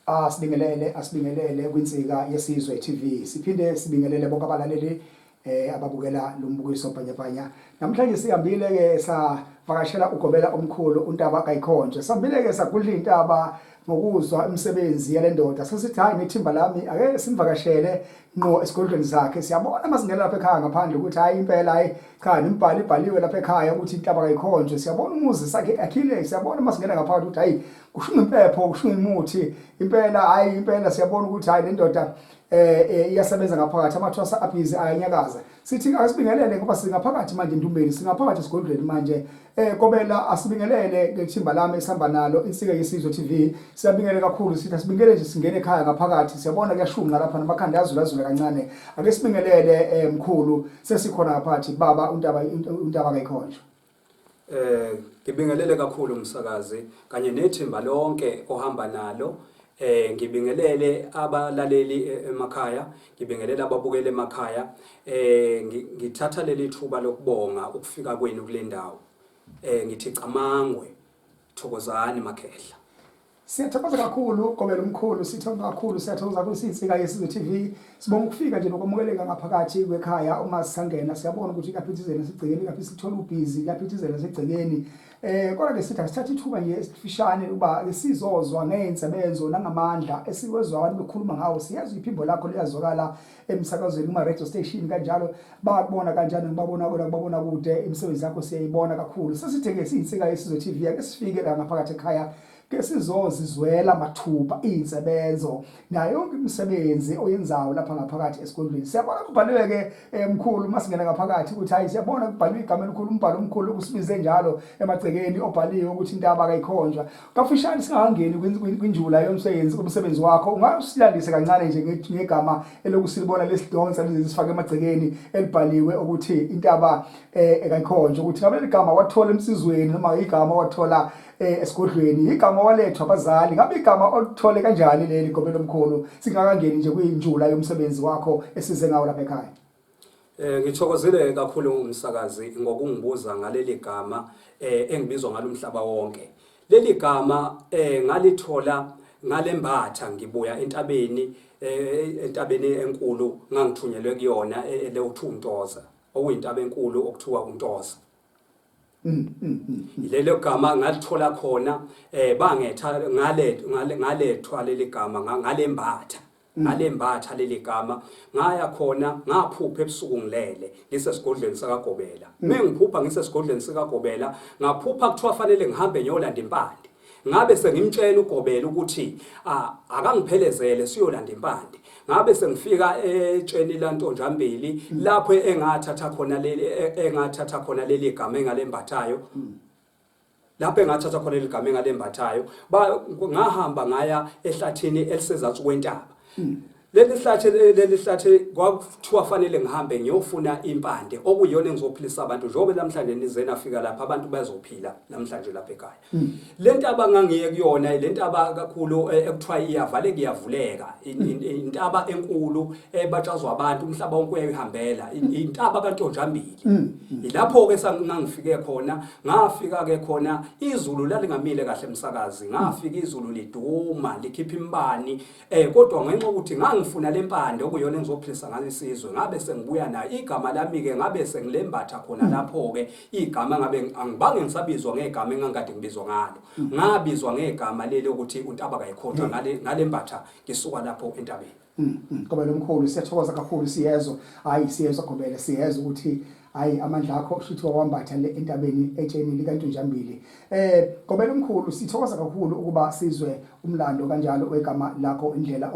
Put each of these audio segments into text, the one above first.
Asibingelele kwinsika yesizwe TV. Siphinde sibingelele bonke abalaleli ababukela lo mbukiso bhanyabhanya. Namhlanje sihambile ke savakashela ugobela omkhulu uNtaba kayikhonje. Sihambile ke sagudla intaba ngokuzwa imisebenzi yale ndoda. Sesithi hayi ngethimba lami ake simvakashele ngqo esigodlweni zakhe. Siyabona masingena lapha ekhaya ngaphandle ukuthi hayi impela hayi cha nimbhali ibhaliwe lapha ekhaya ukuthi Intaba kayikhonje. Siyabona umuzi sakhe akhile. Siyabona masingena ngaphakathi ukuthi hayi kushunga impepho kushunga imuthi impela hayi impela siyabona ukuthi hayi le ndoda iyasebenza ngaphakathi amathwasa abhizi ayanyakaza. Sithi asibingelele ngoba singaphakathi manje endumbeni singaphakathi esigodlweni manje kobela asibingelele ngethimba lami esihamba nalo insika yesizwe TV. Siyabingelela kakhulu sithi asibingelele nje singene ekhaya ngaphakathi siyabona kuyashunga lapha namakhanda yazula kancane. Ake sibingelele mkhulu sesikhona ngaphakathi baba uNtaba kayikhonje. Ngibingelele kakhulu umsakazi kanye nethimba lonke ohamba nalo. Ngibingelele abalaleli emakhaya, ngibingelele ababukeli emakhaya. Ngithatha leli thuba lokubonga ukufika kwenu kule ndawo. Ngithi camangwe thokozani makhehla. Siyathokoza kakhulu kobela umkhulu sithokoza kakhulu siyathokoza kusinsika yesizwe TV. Sibonga ukufika nje nokumukeleka ngaphakathi kwekhaya uma sisangena siyabona ukuthi kaphithizela sigcikeni kaphi sithola ubhizi kaphithizela segcikeni. Kodwa ke sithi asithatha ithuba nje esifishane uba sizozwa ngeensebenzo nangamandla esikwezwa abantu bekhuluma ngawo siyazwa iphimbo lakho liyazwakala emsakazweni kuma radio station kanjalo bakubona kanjani ngibabona kude imisebenzi yakho siyayibona kakhulu. Sesitheke siyinsika yesizwe TV ake sifike la ngaphakathi ekhaya ke sizozizwela mathuba izinsebenzo nayo yonke imisebenzi oyenzayo lapha ngaphakathi esikolweni. Siyabona kubhaliwe ke mkhulu masingena ngaphakathi ukuthi hayi siyabona kubhaliwe igama elikhulu umbhalo omkhulu ukusibize njalo emagcekeni obhaliwe ukuthi Intaba kayikhonjwa. Kafishane singangeni kwinjula yomsebenzi wakho ungasilandise kancane nje ngegama elokusilibona lesidonsa lezi sifake emagcekeni elibhaliwe ukuthi Intaba kayikhonjwa ukuthi ngabe igama wathola emsizweni noma igama wathola esigodlweni igama walethwa abazali ngabe igama olithole kanjani leli gobelo omkhulu singakangeni nje kuyinjula yomsebenzi wakho esize ngawo lapha ekhaya. Ngithokozile kakhulu umsakazi ngokungibuza ngaleli gama engibizwa ngalo umhlaba wonke. Leli gama ngalithola ngalembatha ngibuya entabeni enkulu ngangithunyelwe kuyona leUthuntoza okuyintaba enkulu okuthiwa uNtoza. Lelo gama ngalithola khona bangetha ngalethwa leli gama ngalembatha leli gama ngaya khona ngaphupha ebusuku ngilele ngisesigodlweni sakaGobela. Mengiphupha ngisesigodlweni sikaGobela ngaphupha kuthiwa fanele ngihambe ngiyolanda impande. Ngabe sengimtshela uGobela ukuthi akangiphelezele siyolanda impande. Ngabe sengifika etsheni laNtonjambili lapho engathatha khona leli gama engalembathayo. Lapho engathatha khona leli gama engalembathayo ngahamba ngaya ehlathini elisezathi kwentaba. Leli hlathi kwakuthiwa fanele ngihambe ngiyofuna impande okuyiyona engizophilisa abantu njengoba namhlanje nize nafika lapha abantu bazophila namhlanje lapha ekhaya. Le ntaba ngangiye kuyona le ntaba kakhulu ekuthiwa iyavaleka iyavuleka intaba enkulu ebatshazwa abantu umhlaba wonke uyayihambela intaba kaNtonjambili. Ilapho ke ngangifike khona ngafika ke khona izulu lalingamile kahle emsakazi ngafika izulu liduma likhipha imbani kodwa ngenxa ukuthi ngifuna lempande okuyona engizophilisa ngayo isizwe ngabe sengibuya nayo igama lami ke ngabe sengilembatha khona lapho ke igama ngabe angibange ngisabizwa ngegama engangade ngibizwa ngalo ngabizwa ngegama leli ukuthi uNtaba kayikhonjwa ngalembatha ngisuka lapho entabeni. Gobela omkhulu siyathokoza kakhulu siyezwa Gobela siyezwa ukuthi hayi amandla akho kushuthi wawambatha le entabeni etsheni likaNtonjambili. Gobela omkhulu sithokoza kakhulu ukuba sizwe umlando kanjalo wegama lakho indlela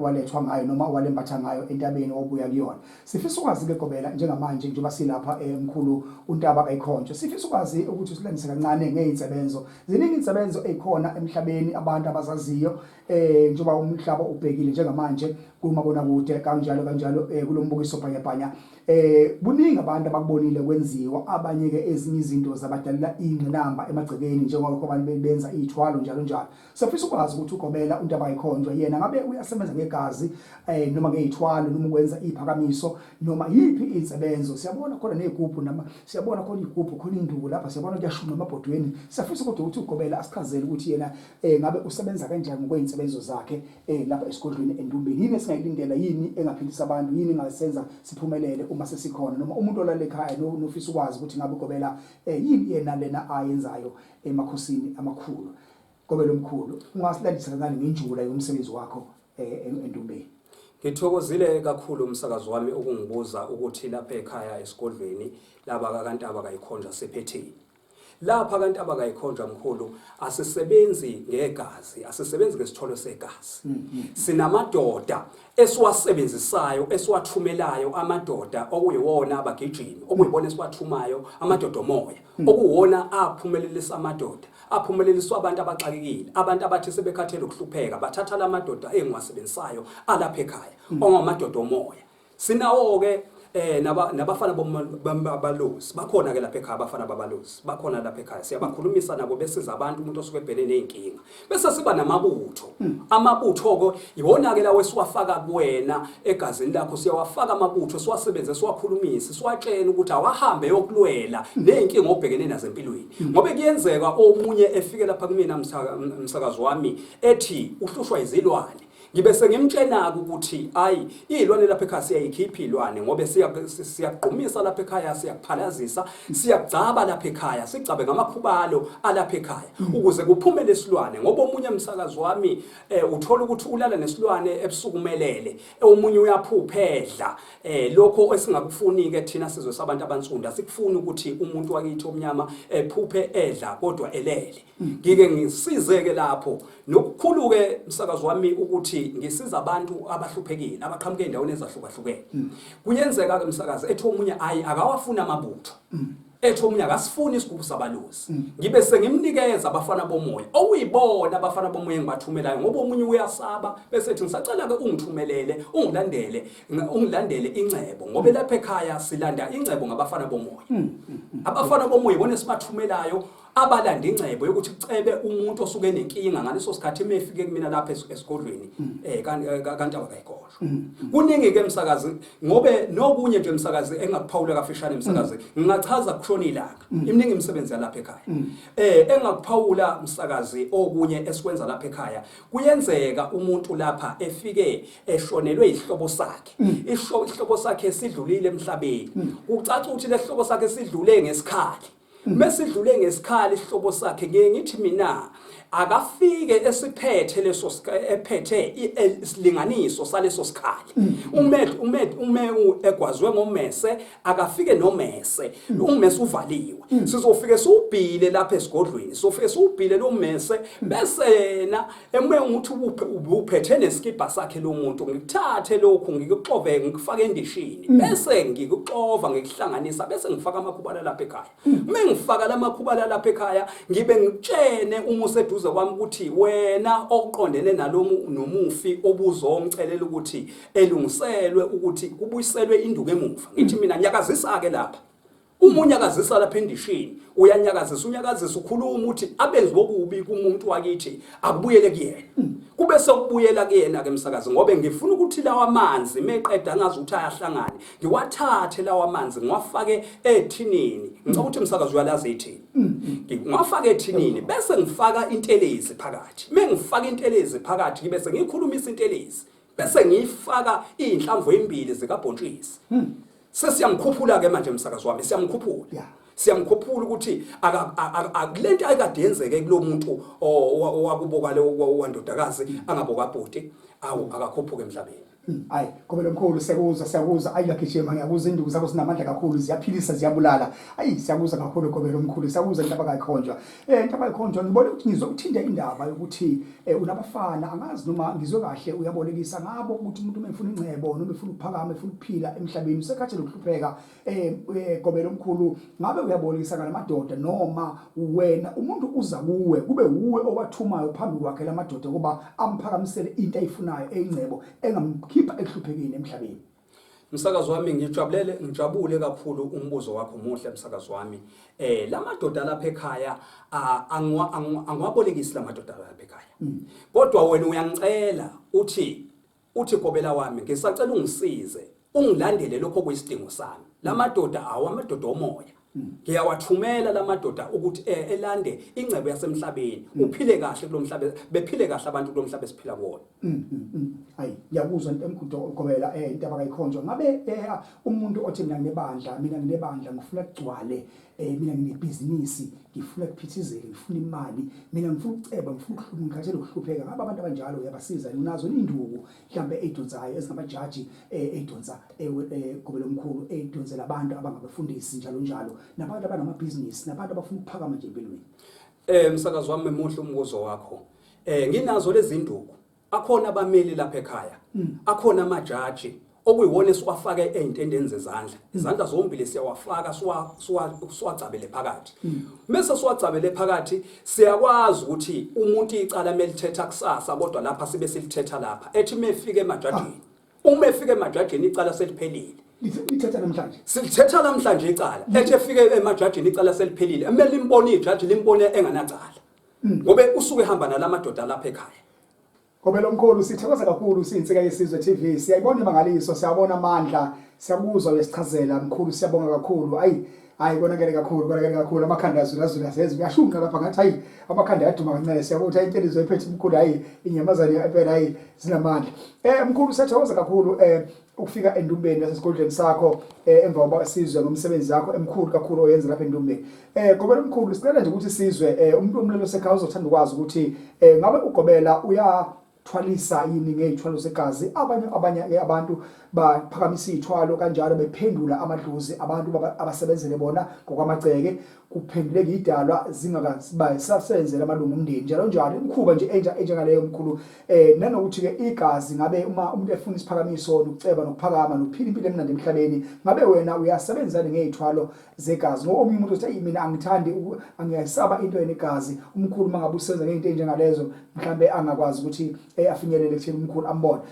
walethwa ngayo noma walembatha ngayo entabeni obuya kuyona. Sifisa ukwazi ke Gobela njengamanje njengoba silapha mkhulu uNtaba kayikhonjwa. Sifisa ukwazi ukuthi silandise kancane ngeinsebenzo. Ziningi insebenzo ezikhona emhlabeni abantu abazaziyo njengoba umhlaba ubhekile njengamanje kumabona kude kanjalo kulombukiso bhanyabhanya. Buningi abantu abakubonile kwenziwa abanye ke ezinye izinto zabadalela ingqinamba emagcekeni njengoba abantu benza izithwalo njalo njalo. Sifisa ukwazi ukuthi uGobela uNtaba Kayikhonjwa yena ngabe uyasebenza ngegazi noma ngezithwalo noma ukwenza iphakamiso noma yipi insebenzo. Siyabona khona nezigubhu nama siyabona khona igubhu khona induku lapha siyabona kuyashuma emabhodweni. Sifisa ukuthi uGobela asichazele ukuthi yena ngabe usebenza kanjani ngokweinsebenzo zakhe lapha esigodlweni endumbeni. Yini esingayilindela, yini engaphilisa abantu, yini engasenza siphumelele uma sesikhona, noma umuntu olale ekhaya nofisa ukwazi ukuthi ngabe uGobela yini yena lena ayenzayo emakhosini amakhulu. Gobela omkhulu, ungasilandisa kancane ngenjula yomsebenzi wakho endumbeni. Ngithokozile kakhulu umsakazo wami ukungibuza ukuthi lapha ekhaya esigodlweni laba kaNtaba Kayikhonjwa sephetheni. Lapha kaNtaba Kayikhonjwa mkhulu asisebenzi ngegazi, asisebenzi ngesitholo segazi. Sinamadoda esiwasebenzisayo, esiwathumelayo, amadoda okuyiwona abagijimi, okuyibona esiwathumayo, amadoda omoya, okuwona aphumelelisa amadoda, aphumeleliswa abantu abaxakekile, abantu abathi sebekhathele ukuhlupheka, bathatha lamadoda engiwasebenzisayo alapha ekhaya, ongamadoda omoya. Sinawo ke nabafana babalozi bakhona ke lapha ekhaya, abafana babalozi bakhona lapha ekhaya, siyabakhulumisa nabo besiza abantu umuntu osuke ebhekene nezinkinga. Bese siba namabutho, amabutho ko iwona ke lawe siwafaka kuwena egazini lakho, siyawafaka amabutho siwasebenze, siwakhulumisa, siwatshela ukuthi awahambe yokulwela nezinkinga obhekene nazo empilweni. Ngoba kuyenzeka omunye efike lapha kumina umsakazo wami ethi uhlushwa izilwane, ngibe sengimtshena ukuthi ayi izilwane lapha ekhaya siyayikhipha izilwane ngoba siyaqhumisa lapha ekhaya, siyakuphalazisa, siyagcaba lapha ekhaya, sigcabe ngamakhubalo alapha ekhaya ukuze kuphumele isilwane. Ngoba omunye umsakazo wami uthola ukuthi ulala nesilwane ebusukumelele, omunye uyaphupha edla. Lokho esingakufuni ke thina sizwe sabantu abansundu, asikufuni ukuthi umuntu wakithi omnyama ephuphe edla kodwa elele. Ngike ngisizeke lapho nokukhulu ke umsakazo wami ukuthi ngisiza abantu abahluphekile abaqhamuke endaweni ezahlukahlukene. Kuyenzeka ke umsakazi ethi omunye ayi akawafuna amabutho, ethi omunye akasifuni isigubhu sabalozi, ngibe sengimnikeza abafana bomoya okuyibona abafana bomoya engibathumelayo. Ngoba omunye uyasaba bese ethi ngisacela ke ungithumelele, ungilandele incebo, ngoba lapha ekhaya silanda incebo ngabafana bomoya. Abafana bomoya ibona sibathumelayo abalanda incebo yokuthi cebe umuntu osuke nenkinga ngaleso sikhathi emefike kumina lapha esigodlweni kaNtaba Kayikhonjwa. Kuningi ke umsakazi, ngobe nokunye nje umsakazi engakuphawula kafishane umsakazi, ngingachaza kushona ilanga iminingi imisebenzi yalapha ekhaya. Engakuphawula umsakazi okunye esikwenza lapha ekhaya, kuyenzeka umuntu lapha efike eshonelwe ihlobo sakhe, ihlobo sakhe sidlulile emhlabeni, ucaca ukuthi lehlobo sakhe sidlule ngesikhali. Mesidlule ngesikhali isihlobo sakhe, ngithi mina akafike esiphethe leso ephethe isilinganiso saleso sikhali. Ume egwazwe ngomese akafike nomese, umese uvaliwe. Sizofike siubhile lapha esigodlweni, sofike siubhile lo mese bese na eme ukuthi ubuphethe neskipa sakhe lo muntu, ngikuthathe lokhu ngikuxove ngikufaka endishini, bese ngikuxova ngikuhlanganisa, bese ngifaka amakhubala lapha ekhaya. Ngifaka lamakhubala lapha ekhaya, ngibe ngitshene umuse eduze kwami ukuthi wena oqondene nomufi obuzomcelela ukuthi elungiselwe ukuthi kubuyiselwe induku emuva. Ngithi mina nyakazisa ke lapha, umunyakazisa lapha endishini, uyanyakazisa, unyakazisa ukhuluma ukuthi abenzi bokubi kumuntu wakithi akubuyele kuyena. Kube sekubuyela kuyena ke umsakazi, ngoba ngifuna ukuthi lawa amanzi meqeda ngazi ukuthi ayahlangana, ngiwathathe lawa amanzi ngiwafake ethinini. Ngicela ukuthi umsakazi uyalazi ethini, ngifake ethinini bese ngifaka intelezi phakathi. Mengifaka intelezi phakathi ngibe sengikhulumisa intelezi, bese ngifaka inhlamvu ezimbili zikabhontshisi. Sesiyamkhuphula ke manje umsakazi wami, siyamkhuphula. Siyamkhuphula ukuthi akulento ayikade yenzeke kulo muntu owakuboka lo wandodakazi angaboka bhuti akakhuphuke emhlabeni. Hayi Gobela omkhulu, siyakuzwa ayiyagijima, ngiyakuzwa induku zakho sinamandla kakhulu, ziyaphilisa ziyabulala. Hayi siyakuzwa kakhulu Gobela omkhulu, siyakuzwa Ntaba Kayikhonjwa. Ntaba Kayikhonjwa, ngibone ukuthi ngizokuthinta indaba yokuthi unabafana, angazi noma ngizwe kahle uyabolekisa ngabo ukuthi umuntu umefuna incebo noma efuna ukuphakama efuna ukuphila emhlabeni usekhathele ukuhlupheka. Gobela omkhulu, ngabe uyabolekisa ngamadoda noma wena umuntu uza kuwe kube uwe owathumayo phambi kwakhe lamadoda kuba amphakamisele into ayifunayo eincebo engamkhipha ehluphekeni emhlabeni? Umsakazi wami ngijabule kakhulu umbuzo wakho muhle msakazi wami. Lamadoda lapha ekhaya angwabolekisi lamadoda lapha ekhaya. Kodwa wena uyangicela uthi Gobela wami ngisacela ungisize, ungilandele lokho kwesidingo sami. Lamadoda amadoda omoya. Ngiyawathumela lamadoda ukuthi elande ingcebo yasemhlabeni, uphile kahle kulomhlaba, bephile kahle abantu kulomhlaba esiphila kuwona. Hayi ngiyakuzwa emkhudo Gobela into abayikhonjwa ngabe umuntu othi mina nginebandla ngifuna kugcwale mina nginebhizinisi ngifuna kuphithizele ngifuna imali mina ngifuna ukuceba ngifuna ngikhathele ukuhlupheka ngabe abantu abanjalo uyabasiza unazo induku mhlambe edonsayo ezingamajaji edonsa Gobela omkhulu edonsela abantu abangabafundisi njalo nabantu abanamabhizinisi nabantu abafuna ukuphakama nje empilweni. Msakazi wami muhle umbuzo wakho. Nginazo lezi induku. Akhona abameli lapha ekhaya. Akhona amajaji okuyiwona esiwafaka ezintendeni zezandla. Izandla zombili siyawafaka siwacabele phakathi. Mase siwacabele phakathi siyakwazi ukuthi umuntu icala melithetha kusasa kodwa lapha sibe silithetha lapha. Ethi mefike emajajini. Uma efike emajajini icala seliphelile. Lithetha namhlanje. Silithetha namhlanje icala. Ethi efike emajajini icala seliphelile. Emele limbone ijaji limbone enganacala. Ngobe usuke ehamba nalamadoda lapha ekhaya. Gobela omkhulu sithokoza kakhulu siyinsika yesizwe TV. Siyayibona imangaliso, siyabona amandla, siyabuzwa wesichazela mkhulu, siyabonga kakhulu. Hayi konakele kakhulu amakhanda azulazula sezwe kuyashunqa lapha ngathi hayi amakhanda yaduma kancane siyabona ukuthi intelizo ephethe umkhulu hayi inyamazane yaphela hayi zinamandla. Mkhulu siyathokoza kakhulu ukufika endumbeni nasesigodleni sakho emva koba sizwe ngomsebenzi wakho emkhulu kakhulu oyenza lapha endumbeni. Gobela omkhulu sicela nje ukuthi sizwe umuntu omlelo sekhaya uzothanda ukwazi ukuthi ngabe uGobela thwalisa yini ngezithwalo segazi abanye abantu baphakamisa izithwalo kanjalo bephendula amadlozi abantu abasebenzele bona ngokwamagceke kuphenduleka idalwa zingakasebenzela amalungu omndeni njalo imkhuba nje enjengaleyo mkhulu nanokuthi ke igazi ngabe uma umuntu efuna isiphakamiso nokuceba nokuphakama nokuphila impilo emnandi emhlabeni ngabe wena uyasebenzana ngezithwalo zegazi ngoba omunye umuntu uthi mina angithandi angiyasaba into enegazi umkhulu mangabe usenza ngento enjengalezo mhlambe angakwazi ukuthi afinyelele kuthini umkhulu ambone.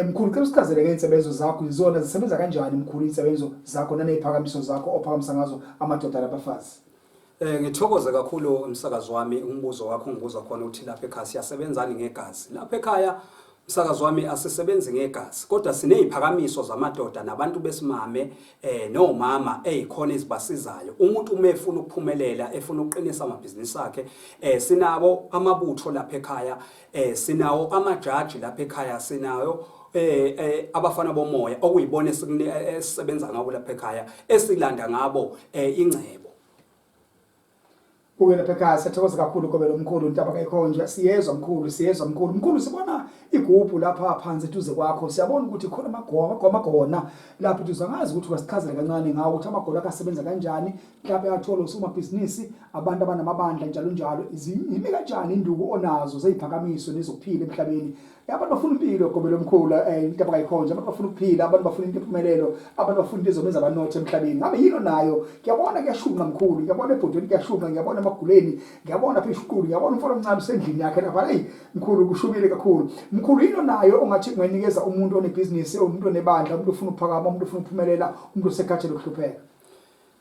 Mkhulu ke usichazele ngeensebenzo zakho izona zisebenza kanjani mkhulu izinsebenzo zakho naneziphakamiso zakho ophakamisa ngazo amadoda labafazi. Ngithokoze kakhulu umsakazi wami umbuzo wakho ngibuza khona ukuthi lapha ekhaya siyasebenzani ngegazi. Lapha ekhaya umsakazi wami asisebenzi ngegazi kodwa sineziphakamiso zamadoda nabantu besimame nomama ezikhona ezibasizayo. Umuntu uma efuna ukuphumelela efuna ukuqinisa amabhizinisi akhe sinabo amabutho lapha ekhaya sinawo amajaji lapha ekhaya sinayo abafana bomoya okuyibona esisebenza ngabo lapha ekhaya esilanda ngabo ingcebo. Lapha ekhaya siyathokoza kakhulu Gobela omkhulu into abakayikhonjwa siyezwa mkhulu sibona igubhu lapha phansi eduze kwakho siyabona ukuthi khona amagoma lapha uzangazi ukuthi wasichazela kancane ngawo ukuthi amagoma akasebenza kanjani mhlawumbe yathola usomabhizinisi abantu abanamabandla njalo imi kanjani induku onazo zeziphakamiso nezokuphila emhlabeni abantu bafuna impilo Gobela omkhulu into abakayikhonjwa abantu bafuna ukuphila abantu bafuna impumelelo abantu bafuna into ezobenza abanothe emhlabeni ngabe yilo nayo ngiyabona kuyashunqa mkhulu ngiyabona ebhodweni kuyashunqa ngiyabona emaguleni ngiyabona apha eshukulu ngiyabona umfana omncane usendlini yakhe lapha hayi mkhulu kushubile kakhulu mkhulu yilo nayo ongathi unganikeza umuntu onebhizinisi umuntu onebandla umuntu ofuna ukuphakama umuntu ofuna ukuphumelela umuntu osekhathele ukuhlupheka.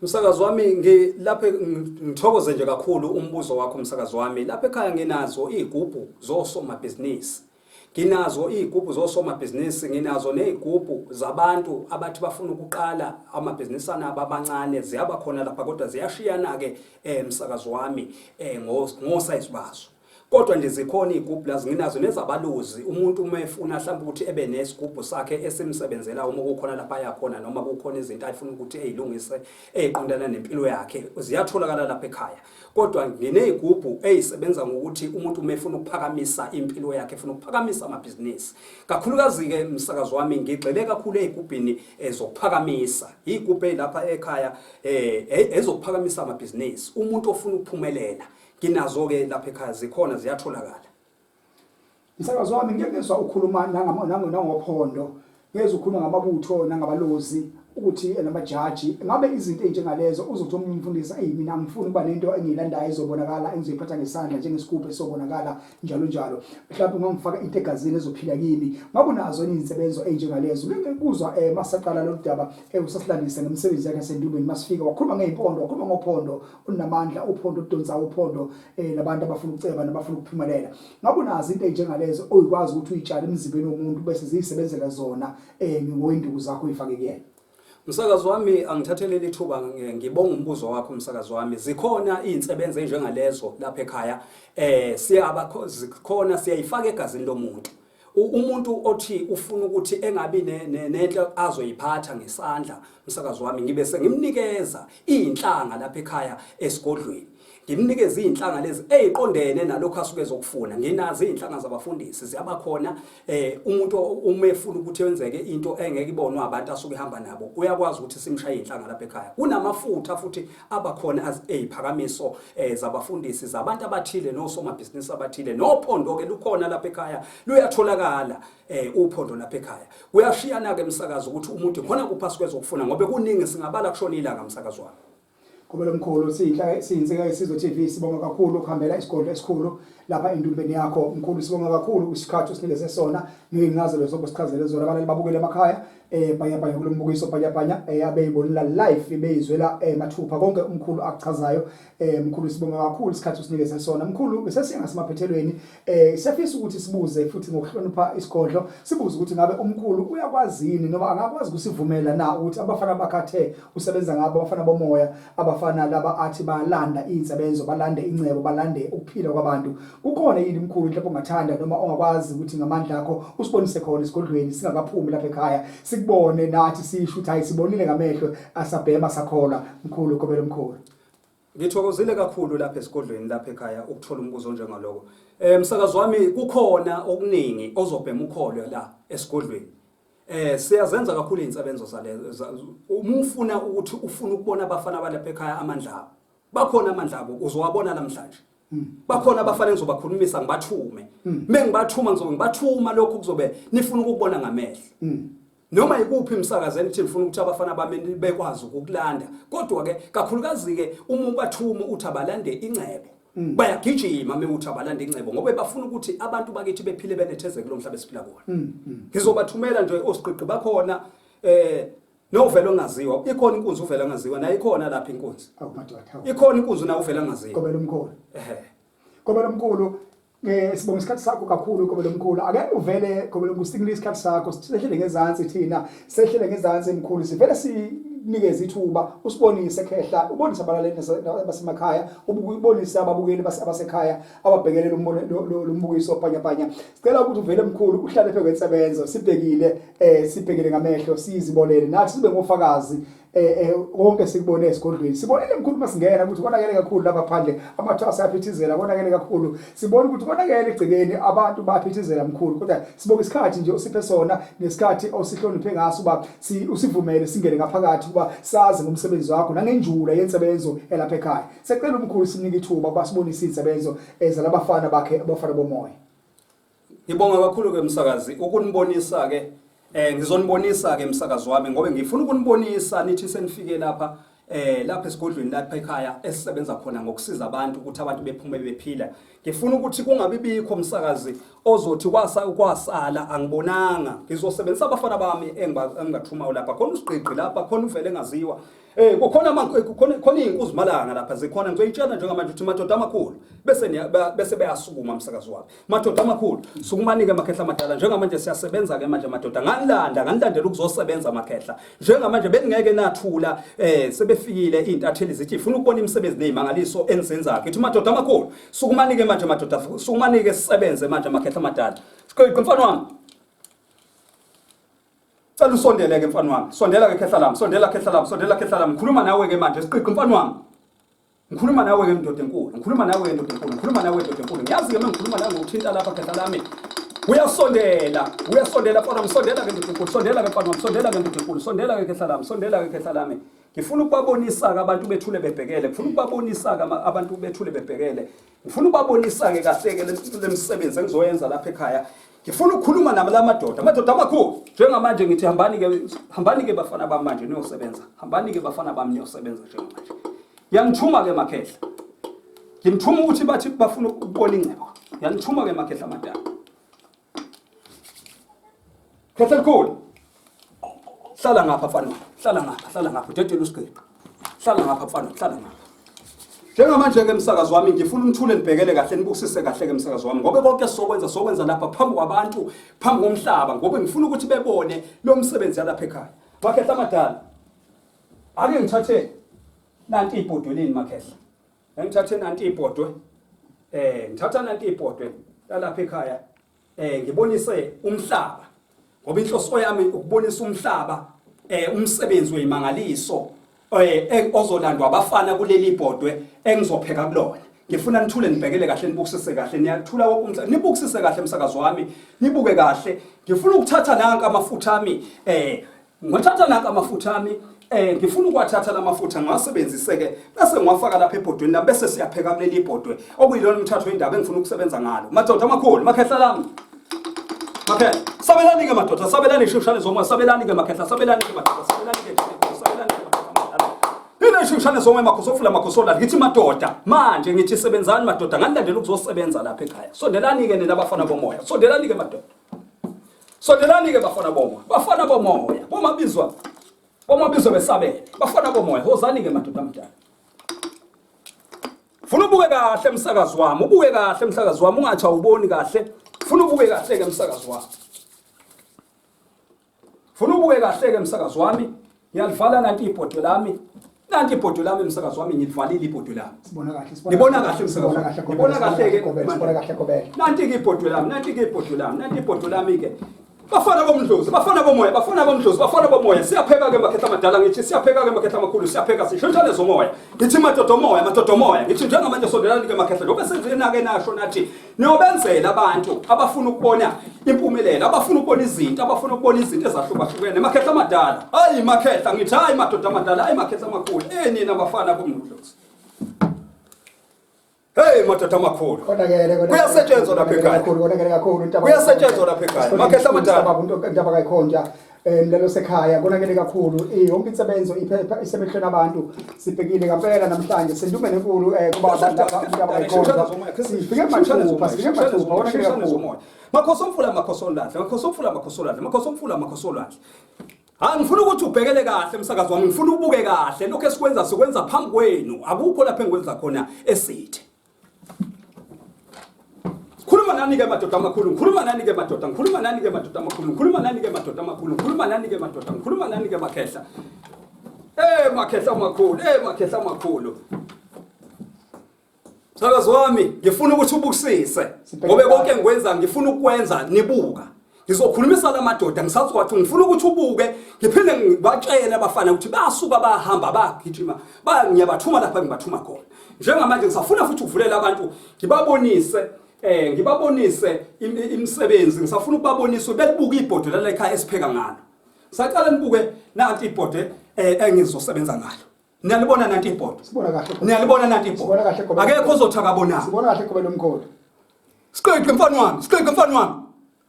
Umsakazi wami lapha ngithokoze nje kakhulu umbuzo wakho umsakazi wami lapha ekhaya nginazo izigubhu zosomabhizinisi. Nginazo izigubhu zosomabhizinisi nginazo nezigubhu zabantu abathi bafuna ukuqala amabhizinisi abo abancane ziyaba khona lapha kodwa ziyashiyana ke umsakazi wami ngosize bazo. Kodwa nje zikhona izigubhu lazi nginazo nezabalozi umuntu uma efuna mhlawumbe ukuthi ebe nesigubhu sakhe esimsebenzela uma kukhona lapha yakhona noma kukhona izinto ayifuna ukuthi ezilungise eziqondana nempilo yakhe ziyatholakala lapha ekhaya. Kodwa nginezigubhu ezisebenza ngokuthi umuntu uma efuna ukuphakamisa impilo yakhe efuna ukuphakamisa amabhizinisi kakhulukazi ke umsakazi wami ngigxile kakhulu ezigubhini ezokuphakamisa izigubhu lapha ekhaya ezokuphakamisa amabhizinisi umuntu ofuna ukuphumelela nginazo ke lapha ekhaya zikhona ziyatholakala. Umsakazi wami ngiyezwa ukhuluma nangophondo ngezwe ukhuluma ngamabutho nangabalozi ukuthi namajaji ngabe izinto ezinjengalezo uzothi umfundisi mina ngifuna ukuba nento engiyilandayo izobonakala engizoyiphatha ngesandla njengesigubhu esobonakala njalo njalo mhlawumbe ngangifaka into egazini ezophila kimi ngabe unazo izinsebenzo ezinjengalezo ngikuzwa masaqala lo daba usasilandisa ngemsebenzi yakhe sendubeni masifika wakhuluma ngezimpondo wakhuluma ngophondo unamandla uphondo udonsa uphondo labantu abafuna ukuceba nabafuna ukuphumelela ngabe unazo into ezinjengalezo oyikwazi ukuthi uyitshale emzimbeni womuntu bese ziyisebenzela zona ngoyinduku zakho uyifake kuyena. Umsakazi wami angithathelele ithuba ngibonga umbuzo wakho umsakazi wami zikhona izinsebenzo enjengalezo lapha ekhaya sikhona siyayifaka egazini lomuntu umuntu othi ufuna ukuthi engabi nenhle azoyiphatha ngesandla umsakazi wami ngibe sengimnikeza izinhlanga lapha ekhaya esigodlweni ngimnikeze izinhlanga lezi eziqondene nalokho asuke ezokufuna nginazi izinhlanga zabafundisi ziyabakhona umuntu uma efuna ukuthi yenzeke into engeke ibonwe abantu asuke ehamba nabo uyakwazi ukuthi simshaye izinhlanga lapha ekhaya kunamafutha futhi abakhona eziphakamiso zabafundisi zabantu abathile nosomabhizinisi abathile nophondo ke lukhona lapha ekhaya luyatholakala uphondo lapha ekhaya kuyashiyana ke umsakazi ukuthi umuntu khona kuphasi kwezokufuna ngoba kuningi singabala kushona ilanga umsakazi wami. Kobela mkhulu siyinsika yesizwe TV sibonga kakhulu ukuhambela isigodlo esikhulu lapha endumbeni yakho mkhulu sibonga kakhulu isikhathi osinikeze sona ngiyingaze lezo bosichazele zona abalali babukele emakhaya banya kulo mbukiso banya abeyibonela live beyizwela mathupha konke umkhulu akuchazayo mkhulu sibonga kakhulu isikhathi osinikeze sona mkhulu bese singasemaphethelweni siyafisa ukuthi sibuze futhi ngokuhlonipha isigodlo sibuze ukuthi ngabe umkhulu uyakwazini noma angakwazi ukusivumela na ukuthi abafana bakathe usebenza ngabo abafana bomoya abafana laba athi balanda izinsebenzo balande incebo balande ukuphila kwabantu ukhona yini mkhulu mhlawumbe ungathanda noma ongakwazi ukuthi ngamandla akho usibonise khona isigodlweni singakaphumi lapha ekhaya sikubone nathi sisho ukuthi hayi sibonile ngamehlo asabhema sakhola mkhulu Kobela mkhulu. Ngithokozile kakhulu lapha esigodlweni lapha ekhaya ukuthola umbuzo njengaloko umsakazi wami kukhona okuningi ozobhema ukholo la esigodlweni siyazenza kakhulu izinsebenzo zalezo umufuna ukuthi ufuna ukubona abafana balapha ekhaya amandla abo bakhona amandla abo uzowabona namhlanje bakhona abafana engizobakhulumisa ngibathume mengibathuma ngizobathuma lokho kuzobe nifuna ukubona ngamehlo noma ikuphi umsakazeni ukuthi ngifuna ukuthi abafana bami bekwazi ukukulanda kodwa ke kakhulukazi ke uma ubathuma uthi abalande incebo bayagijima mewuthi abalanda incebo ngoba bafuna ukuthi abantu bakithi bephile benethezeke lo mhlaba esiphila kuona ngizobathumela nje osiqiqi bakhona novelo ongaziwa ikhona inkunzi uvela ongaziwa nayo ikhona lapha inkunzi ikhona inkunzi nayo uvela ongaziwa Kobela mkhulu Kobela mkhulu sibonga isikhathi sakho kakhulu Kobela mkhulu ake uvele Kobela kusinikile isikhathi sakho sihlele ngezansi thina sehlele ngezansi mkhulu sivele sinikeze ithuba usibonise khehla ubonise abalaleli basemakhaya ubonise ababukeli basekhaya ababhekelela lo mbukiso panya sicela ukuthi uvele mkhulu uhlale phe kwensebenzo sibhekile ngamehlo sizibonele nathi sibe ngofakazi wonke sikubone esigodlweni sibonele mkhulu masingena ukuthi konakele kakhulu lapha phandle amathwasa ayaphithizela konakele kakhulu sibone ukuthi konakele egcikeni abantu baphithizela mkhulu kodwa sibonke isikhathi nje usiphe sona nesikhathi osihloniphe ngaso uba usivumele singene ngaphakathi kuba sazi ngomsebenzi wakho nangenjula yensebenzo elapha ekhaya secela umkhulu sinike ithuba basibonise izinsebenzo ezalabafana bakhe abafana bomoya. Ngibonga kakhulu ke umsakazi ukunibonisa ke ngizonibonisa ke umsakazi wami ngoba ngifuna ukunibonisa nithi senifike lapha lapha esigodlweni lapha ekhaya esisebenza khona ngokusiza abantu ukuthi abantu bephume bephila ngifuna ukuthi kungabi bikho umsakazi ozothi kwasala angibonanga ngizosebenzisa abafana bami engingathuma lapha khona usiqiqi lapha khona uvele engaziwa khona izinkuzi malanga lapha zikhona ngizoyitshela njengamanje ukuthi madoda amakhulu bese beyasukuma umsakazi wami madoda amakhulu sukumanike amakhehla amadala njengamanje siyasebenza ke manje madoda nganilandela ukuzosebenza amakhehla njengamanje beningeke nathula sebefikile izintatheli zithi ifuna ukubona imisebenzi nezimangaliso enizenzayo ngithi madoda amakhulu sukumanike manje madoda sukumanike sisebenze manje amakhehla amadala siqhiqi mfana wami Cela usondele ke mfana wami sondela ke khehla lami sondela khehla lami ngikhuluma nawe ke manje siqiqi mfana wami ngikhuluma nawe ke ndoda enkulu ngikhuluma nawe ndoda enkulu ngiyazi ke mengikhuluma nawe ngokuthinta lapha khehla lami uyasondela mfana wami sondela ke ndoda enkulu sondela ke mfana wami sondela ke ndoda enkulu sondela ke khehla lami ngifuna ukubabonisa ke abantu bethule bebhekele ngifuna ukubabonisa ke abantu bethule bebhekele ngifuna ukubabonisa ke kahle ke lemisebenzi engizoyenza lapha ekhaya ngifuna ukukhuluma nabo la madoda amakhulu njengamanje ngithi hambani ke bafana bami manje niyosebenza hambani ke bafana bami niyosebenza njengamanje yanithuma ke makhehla ngimthuma ukuthi bathi bafuna ukubona ingcebo yanithuma ke makhehla amadala khehla likhulu hlala ngapha mfana hlala ngapha udedela usiqephu hlala ngapha mfana hlala ngapha njengamanje ke umsakazo wami ngifuna umthule nibhekele kahle nibukisise kahle ke umsakazo wami ngoba konke sokwenza lapha phambi kwabantu phambi komhlaba ngoba ngifuna ukuthi bebone lo msebenzi yalapha ekhaya makhehla amadala ake ngithathe nanti ibhodweni makhehla ngithathe nanti ibhodwe ngithatha nanti ibhodwe lalapha ekhaya ngibonise umhlaba ngoba inhloso yami ukubonisa umhlaba umsebenzi wemangaliso ozolandwa abafana kuleli ibhodwe engizopheka kulona ngifuna nithule nibhekele kahle nibukisise kahle niyathula wonke umhlaba nibukisise kahle umsakazo wami nibuke kahle ngifuna ukuthatha nanka amafutha ami ngithatha nanka amafutha ami ngifuna ukwathatha lamafutha ngiwasebenzise ke bese ngiwafaka lapha ebhodweni la bese siyapheka kuleli ibhodwe okuyilona umthatho wendaba engifuna ukusebenza ngalo madoda amakhulu makhehla lami makhehla sabelani ke madoda sabelani ishishane zomoya sabelani ke makhehla sabelani ke madoda sabelani ke ishishane zomoya makhosofula makhosola ngithi madoda manje ngithi sebenzani madoda nganilandela ukuzosebenza lapha ekhaya sondelani ke nabafana bomoya sondelani ke madoda sondelani ke bafana bomoya bomabizwa besabele bafana bomoya hozani ke madoda amdala funa ubuke kahle umsakazo wami ubuke kahle umsakazo wami ungathi awuboni kahle funa ubuke kahle ke umsakazo wami funa ubuke kahle ke umsakazo wami ngiyalivala nanti ibhodwe lami umsakazo wami ngilivalile ibhodwe lami ngibona kahle umsakazo ngibona kahle ke nanti ke ibhodwe lami ke bafana bomdlozi bafana bomoya siyapheka ke makhehla amadala ngithi siyapheka ke makhehla amakhulu siyapheka sishonthane zomoya ngithi madoda moya ngithi njengamanje sondelani ke makhehla ngoba senzena ke nasho nathi niyobenzela abantu abafuna ukubona impumelelo abafuna ukubona izinto ezahlukahlukene makhehla amadala hayi makhehla ngithi hayi madoda amadala hayi makhehla amakhulu nina bafana bomdlozi hey madoda amakhulu kuyasetshenzwa lapha ekhaya kuyasetshenzwa lapha ekhaya makhehla amadala indaba kayikhonja mlelo sekhaya konakele kakhulu yonke insebenzo iphepha isebehlweni abantu sibhekile ngempela namhlanje sendume nenkulu kuba abantu abayikhonja sifike mathupha konakele kakhulu makhosomfula ngifuna ukuthi ubhekele kahle umsakazo wami ngifuna ubuke kahle lokho esikwenza phambi kwenu akukho lapha engikwenza khona esithe khuluma nani ke madoda amakhulu ngikhuluma nani ke makhehla makhehla amakhulu msakazo wami ngifuna ukuthi ubukisise ngobe konke engikwenza ngifuna ukwenza nibuka ngizokhulumisa la madoda ngisazi ukuthi ngifuna ukuthi ubuke ngiphinde ngibatshele abafana ukuthi basuka bahamba bagijima ngiyabathuma lapha ngibathuma khona njengamanje ngisafuna futhi ukuvulela abantu ngibabonise imisebenzi ngisafuna ukubabonisa belibuka ibhodwe la ekhaya esipheka ngalo saqala nibuke nanti ibhodwe engizosebenza ngalo niyalibona nanti ibhodwe niyalibona nanti ibhodwe akekho ozothaka bona sibona kahle qobe lomkhulu siqeqe mfana wami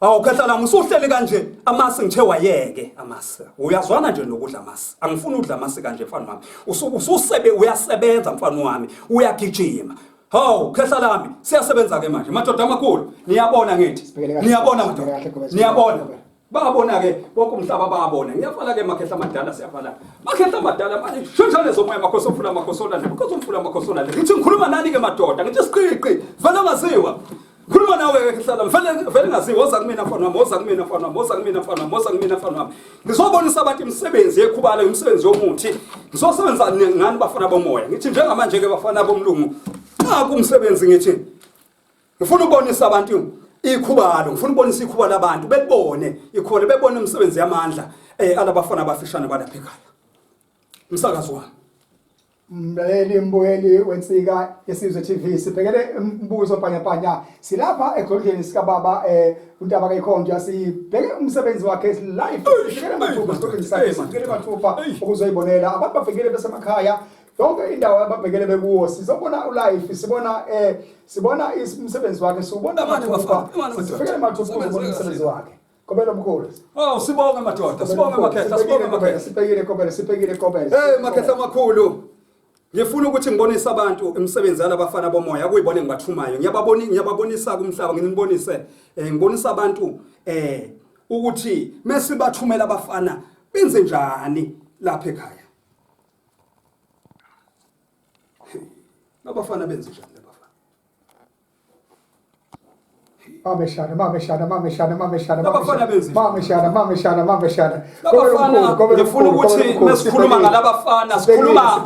awu khehla lami usuhlele kanje amasi ngithe wayeke amasi uyazwana nje nokudla amasi angifuni ukudla amasi kanje mfana wami uyasebenza mfana wami uyagijima hawu khehla lami siyasebenza ke manje madoda amakhulu niyabona ngithi niyabona babona ke bonke umhlaba bayabona ngiyafala ke makhehla amadala siyafala makhehla amadala manje shonthane zomoya makhosomfula ngithi ngikhuluma nani ke madoda ngithi siqiqi vele ngaziwa khuluma nawe ke hlala vele ngaziwa oza kumina mfana wami ngizobonisa abantu imisebenzi yekhubala umsebenzi yomuthi ngizosebenza ngani bafana bomoya ngithi njengamanje ke bafana bomlungu kumsebenzi ngithi ngifuna ukubonisa abantu ikhubalo ngifuna ukubonisa ikhubalo abantu bebone umsebenzi yamandla alabafana abafishane balapha ekhaya umsakazo wami Mlaleli mbuyeli wensika yesizwe TV sibhekele umbuzo panya silapha egodleni sika baba uNtaba kayikhonja sibheke umsebenzi wakhe live sibhekele mathupha ukuzoyibonela abantu bafekele besemakhaya yonke indawo ababhekele bekuwo sizobona ulife sibona umsebenzi wakhe siubona mathupha sifikele mathupha uzobona umsebenzi wakhe Kobela mkhulu sibonge madoda sibonge Makhehla sibhekile Kobela hey Makhehla makhulu ngifuna ukuthi ngibonise abantu imisebenzi yalabafana bomoya akuyibone ngibathumayo ngiyababonisa kumhlaba nginibonise ngibonisa abantu ukuthi mase bathumela abafana benze njani lapha ekhaya abafana benze njani abafana ngifuna ukuthi mesikhuluma ngalabafana sikhuluma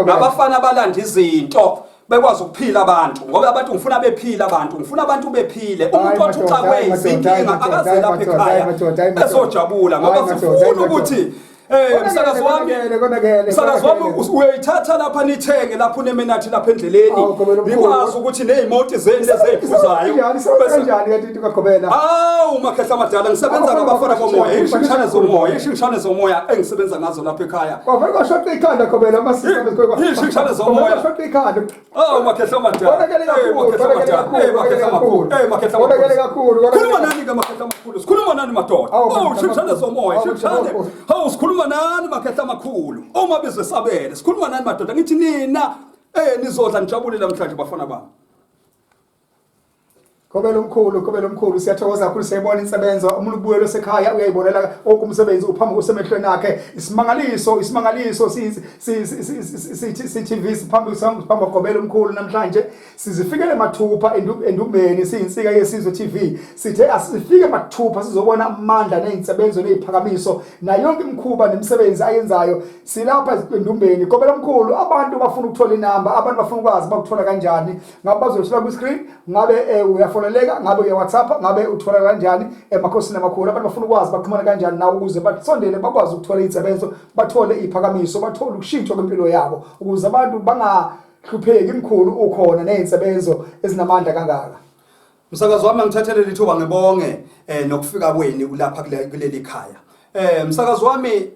ngabafana abalanda izinto bekwazi ukuphila abantu ngoba abantu ngifuna bephila abantu ngifuna abantu bephile umuntu othi uxakwe izinkinga akaze lapha ekhaya bezojabula ngoba sifuna ukuthi msakazi wami uyayithatha lapha nithenge lapha unemenathi lapha endleleni nikwazi ukuthi nezimoto zenu lezephuzayo kanjani kanti into kaGqobela Makhehla amadala ngisebenza ngabafana bomoya ishingishane zomoya engisebenza ngazo lapha ekhaya kwavele kwashota ikhanda Gqobela amasiko ishingishane zomoya kwashota ikhanda Makhehla amadala Makhehla kakhulu khuluma nani ke Makhehla makhulu sikhuluma nani madoda ishingishane zomoya ishingishane sikhuluma nani Makhehla makhulu uma bezesabele sikhuluma nani madoda ngithi nina nizodla nijabule namhlanje bafana bami Kobela umkhulu siyathokoza kakhulu siyayibona insebenzo umuntu ubuyelo sekhaya uyayibonela okumsebenzi uphambi kusemehlweni akhe isimangaliso CTV siphambi Kobela umkhulu namhlanje sizifikele mathupha endumbeni siyinsika yesizwe TV sithe asifike mathupha sizobona amandla nezinsebenzo neziphakamiso na yonke imkhuba nemisebenzi ayenzayo silapha endumbeni Kobela umkhulu abantu bafuna ukuthola inamba abantu bafuna ukwazi bakuthola kanjani ngabe bazoshila ku screen ngabe uyafuna ngabe uya WhatsApp ngabe uthola kanjani emakhosini amakhulu abantu bafuna ukwazi baxhumana kanjani nawe ukuze basondele bakwazi ukuthola izinsebenzo bathole iphakamiso bathole ukushintsha kwempilo yabo ukuze abantu bangahlupheki imkhulu ukhona nezinsebenzo ezinamandla kangaka msakazi wami ngithathele lithuba ngibonge nokufika kweni lapha kuleli khaya msakazi wami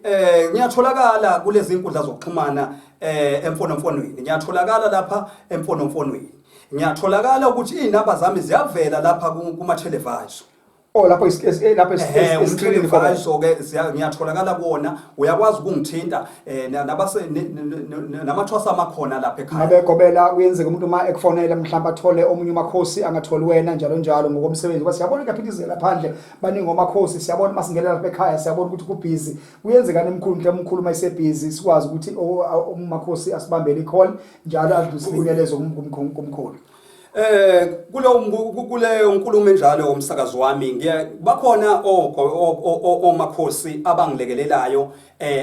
ngiyatholakala kulezi inkundla zokuxhumana emfonomfonweni ngiyatholakala lapha emfonomfonweni ngiyatholakala ukuthi inamba zami ziyavela lapha kuma television lapho umtheleli fayiso ke ngiyatholakala kuona uyakwazi ukungithinta namathwasa amakhona lapha ekhaya ngabe Gqobela kuyenzeka umuntu uma ekufonela mhlawumbe athole omunye umakhosi angatholi wena njalo ngokomsebenzi ngoba siyabona kaphithizela phandle baningi omakhosi siyabona masingelela lapha ekhaya siyabona ukuthi kubusy kuyenzeka nemkhulu mayisebusy sikwazi ukuthi umakhosi asibambele icall njalo adluse imiyalezo kumkhulu kuleyo nkulumo enjalo umsakazi wami bakhona omakhosi abangilekelelayo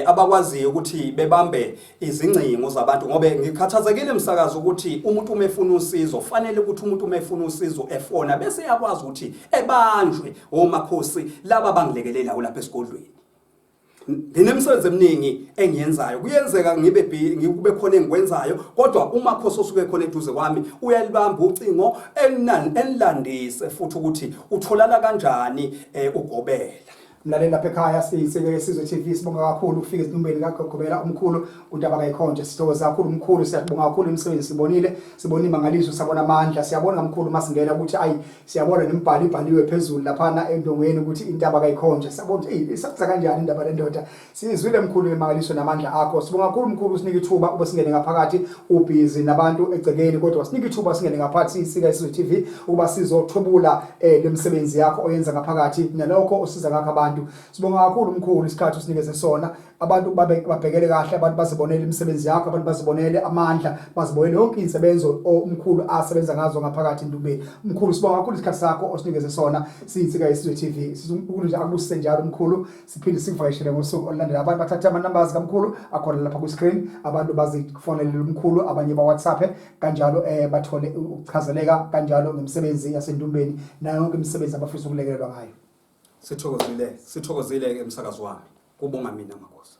abakwaziyo ukuthi bebambe izingcingo zabantu ngoba ngikhathazekile umsakazi ukuthi umuntu umefuna usizo fanele ukuthi umuntu umefuna usizo efona bese yakwazi ukuthi ebanjwe omakhosi laba abangilekelelayo lapha esigodlweni nginemsebenzi eminingi engiyenzayo kuyenzeka ngibe khona engikwenzayo kodwa umakhosi osuke khona eduze kwami uyalibamba ucingo enilandise futhi ukuthi utholala kanjani uGqobela mlaleli lapha ekhaya siyisizwe TV sibonga kakhulu ukufika ezinumbeni kaGqobela umkhulu uNdaba kayikhonje sithokoza kakhulu umkhulu siyabonga kakhulu imisebenzi sibona imangaliso sabona amandla siyabona umkhulu masingena ukuthi siyabona nemibhalo ibhaliwe phezulu lapha endongweni ukuthi Indaba kayikhonje sabona ukuthi isakuza kanjani indaba lendoda sizwile umkhulu imangaliso namandla akho sibonga kakhulu umkhulu sinike ithuba ube singene ngaphakathi ubhizi nabantu egcekeni kodwa sinike ithuba singene ngaphakathi isika isizwe TV ukuba sizothobula lemisebenzi yakho oyenza ngaphakathi nalokho osiza ngakho abantu sibonga kakhulu umkhulu isikhathi usinikeze sona abantu babhekele kahle abantu bazibonele imisebenzi yakho abantu bazibonele amandla bazibonele yonke insebenzo umkhulu asebenza ngazo ngaphakathi endumbeni umkhulu sibonga kakhulu isikhathi sakho osinikeze sona siyinsika yesizwe TV sizumkhulu nje akubusise njalo umkhulu siphinde sikuvayishele ngosuku olulandela abantu bathatha ama numbers kaMkhulu akhona lapha ku screen abantu bazifonela umkhulu abanye ba WhatsApp kanjalo bathole ukuchazeleka kanjalo ngemisebenzi yasendumbeni nayo yonke imisebenzi abafisa ukulekelelwa ngayo sithokozile ke umsakazi wami kubonga mina makhosi